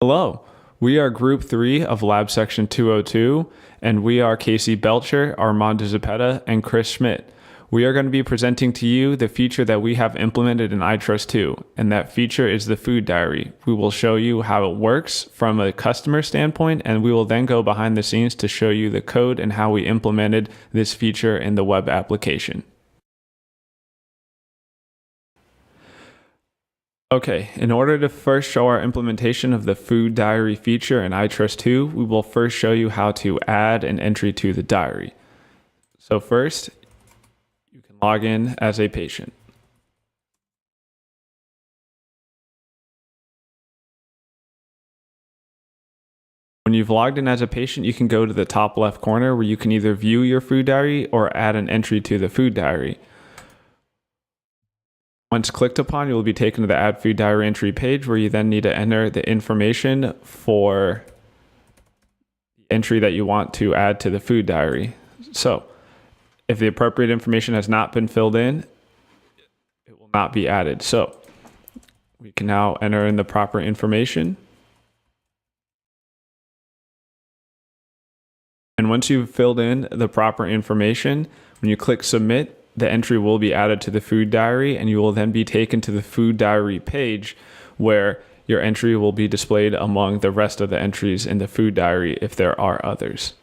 Hello, we are Group 3 of Lab Section 202, and we are Casey Belcher, Armand Zepeda, and Chris Schmidt. We are going to be presenting to you the feature that we have implemented in ITrust2, and that feature is the food diary. We will show you how it works from a customer standpoint, and we will then go behind the scenes to show you the code and how we implemented this feature in the web application. Okay, in order to first show our implementation of the food diary feature in ITrust2, we will first show you how to add an entry to the diary. So first, you can log in as a patient. When you've logged in as a patient, you can go to the top left corner where you can either view your food diary or add an entry to the food diary. Once clicked upon, you will be taken to the Add Food Diary Entry page where you then need to enter the information for the entry that you want to add to the food diary. So, if the appropriate information has not been filled in, it will not be added. So, we can now enter in the proper information. And once you've filled in the proper information, when you click Submit, the entry will be added to the food diary, and you will then be taken to the food diary page where your entry will be displayed among the rest of the entries in the food diary if there are others.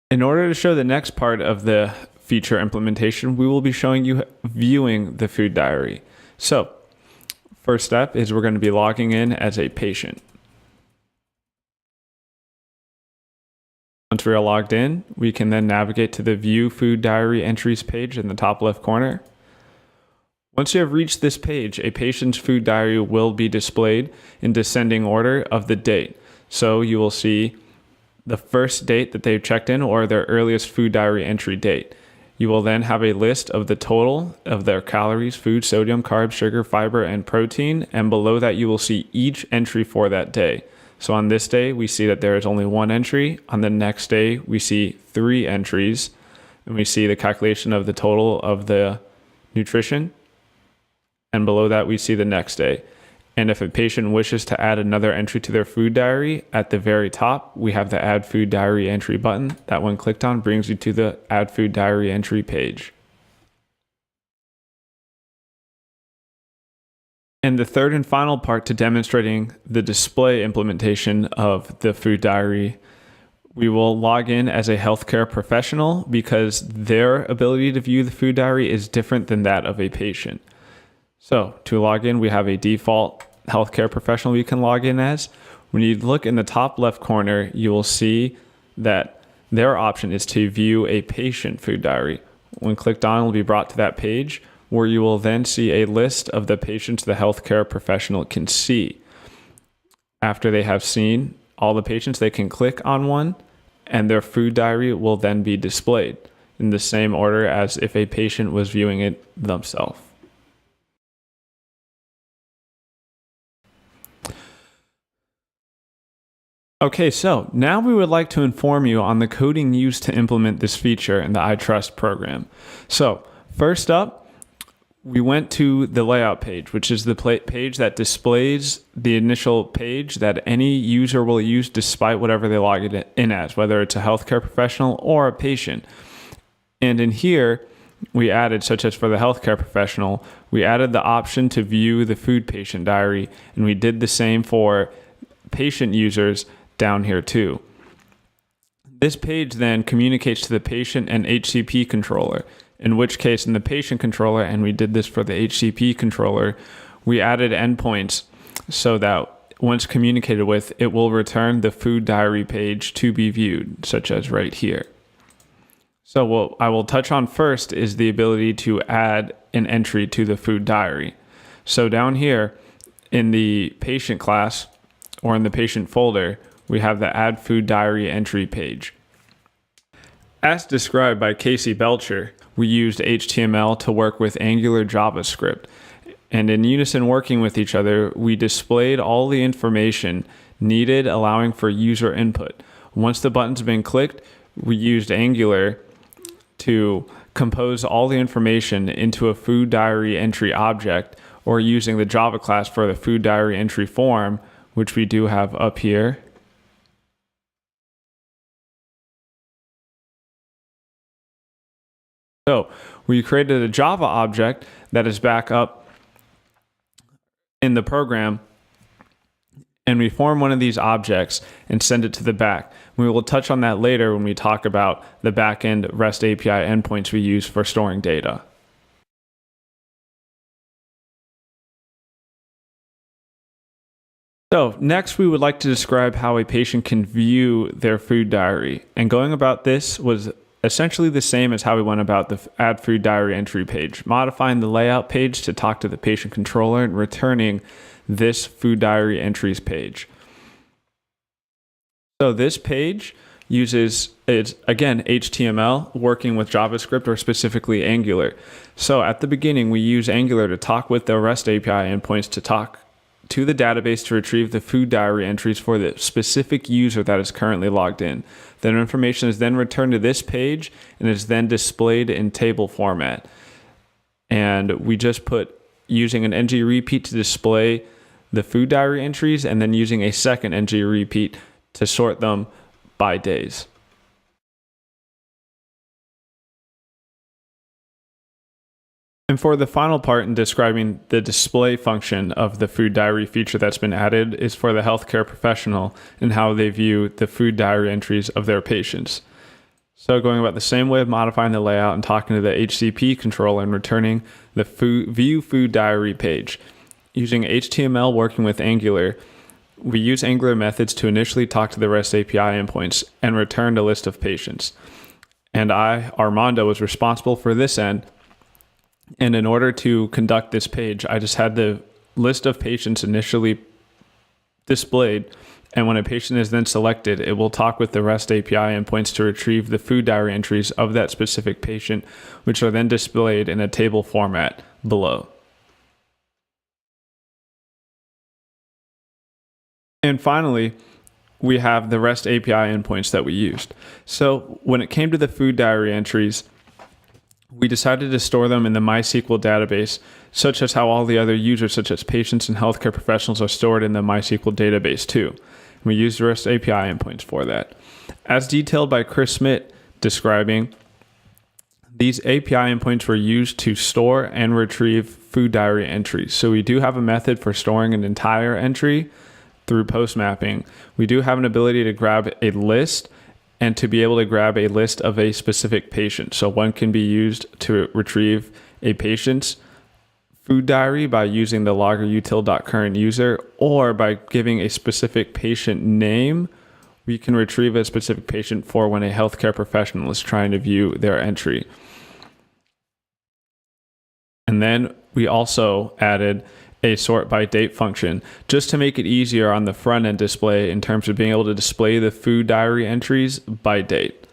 In order to show the next part of the feature implementation, we will be showing you viewing the food diary. So, first step is we're going to be logging in as a patient. Once we are logged in, we can then navigate to the View Food Diary Entries page in the top left corner. Once you have reached this page, a patient's food diary will be displayed in descending order of the date. So you will see the first date that they've checked in or their earliest food diary entry date. You will then have a list of the total of their calories, food, sodium, carbs, sugar, fiber, and protein, and below that you will see each entry for that day. So on this day, we see that there is only one entry. On the next day, we see 3 entries, and we see the calculation of the total of the nutrition. And below that, we see the next day. And if a patient wishes to add another entry to their food diary, at the very top, we have the Add Food Diary Entry button. That when clicked on brings you to the Add Food Diary Entry page. And the third and final part to demonstrating the display implementation of the food diary, we will log in as a healthcare professional because their ability to view the food diary is different than that of a patient. So to log in, we have a default healthcare professional we can log in as. When you look in the top left corner, you will see that their option is to view a patient food diary. When clicked on, it will be brought to that page, where you will then see a list of the patients the healthcare professional can see. After they have seen all the patients, they can click on one, and their food diary will then be displayed in the same order as if a patient was viewing it themselves. Okay, so now we would like to inform you on the coding used to implement this feature in the ITrust program. So, first up, we went to the layout page, which is the page that displays the initial page that any user will use despite whatever they log in as, whether it's a healthcare professional or a patient. And in here, we added, such as for the healthcare professional, we added the option to view the food patient diary, and we did the same for patient users down here too. This page then communicates to the patient and HCP controller. In which case, in the patient controller, and we did this for the HCP controller, we added endpoints so that once communicated with, it will return the food diary page to be viewed, such as right here. So what I will touch on first is the ability to add an entry to the food diary. So down here in the patient class or in the patient folder, we have the Add Food Diary Entry page. As described by Casey Belcher, we used HTML to work with Angular JavaScript. And in unison working with each other, we displayed all the information needed, allowing for user input. Once the button's been clicked, we used Angular to compose all the information into a food diary entry object, or using the Java class for the food diary entry form, which we do have up here. So we created a Java object that is back up in the program, and we form one of these objects and send it to the back. We will touch on that later when we talk about the backend REST API endpoints we use for storing data. So next, we would like to describe how a patient can view their food diary. And going about this was essentially the same as how we went about the Add Food Diary Entry page, modifying the layout page to talk to the patient controller and returning this food diary entries page. So this page uses, it's again HTML working with JavaScript, or specifically Angular. So at the beginning, we use Angular to talk with the REST API endpoints to talk to the database to retrieve the food diary entries for the specific user that is currently logged in. Then information is then returned to this page and is then displayed in table format. And we just put using an ng repeat to display the food diary entries, and then using a second ng repeat to sort them by days. And for the final part in describing the display function of the food diary feature that's been added is for the healthcare professional and how they view the food diary entries of their patients. So going about the same way of modifying the layout and talking to the HCP controller and returning the view food diary page. Using HTML working with Angular, we use Angular methods to initially talk to the REST API endpoints and return a list of patients. And I, Armando, was responsible for this end. And in order to conduct this page, I just had the list of patients initially displayed. And when a patient is then selected, it will talk with the REST API endpoints to retrieve the food diary entries of that specific patient, which are then displayed in a table format below. And finally, we have the REST API endpoints that we used. So when it came to the food diary entries, we decided to store them in the MySQL database, such as how all the other users, such as patients and healthcare professionals, are stored in the MySQL database too. We used REST API endpoints for that. As detailed by Chris Smith describing, these API endpoints were used to store and retrieve food diary entries. So we do have a method for storing an entire entry through post mapping. We do have an ability to grab a list and to be able to grab a list of a specific patient. So one can be used to retrieve a patient's food diary by using the logger util.currentUser, or by giving a specific patient name, we can retrieve a specific patient for when a healthcare professional is trying to view their entry. And then we also added a sort by date function just to make it easier on the front end display in terms of being able to display the food diary entries by date.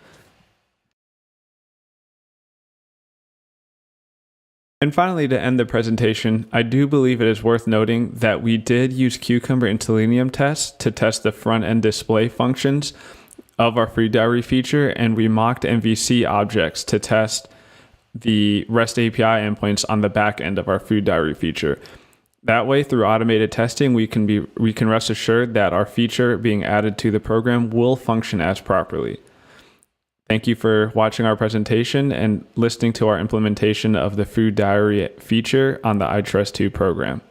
And finally, to end the presentation, I do believe it is worth noting that we did use Cucumber and Selenium tests to test the front end display functions of our food diary feature, and we mocked MVC objects to test the REST API endpoints on the back end of our food diary feature. That way, through automated testing, we can rest assured that our feature being added to the program will function as properly. Thank you for watching our presentation and listening to our implementation of the food diary feature on the ITrust2 program.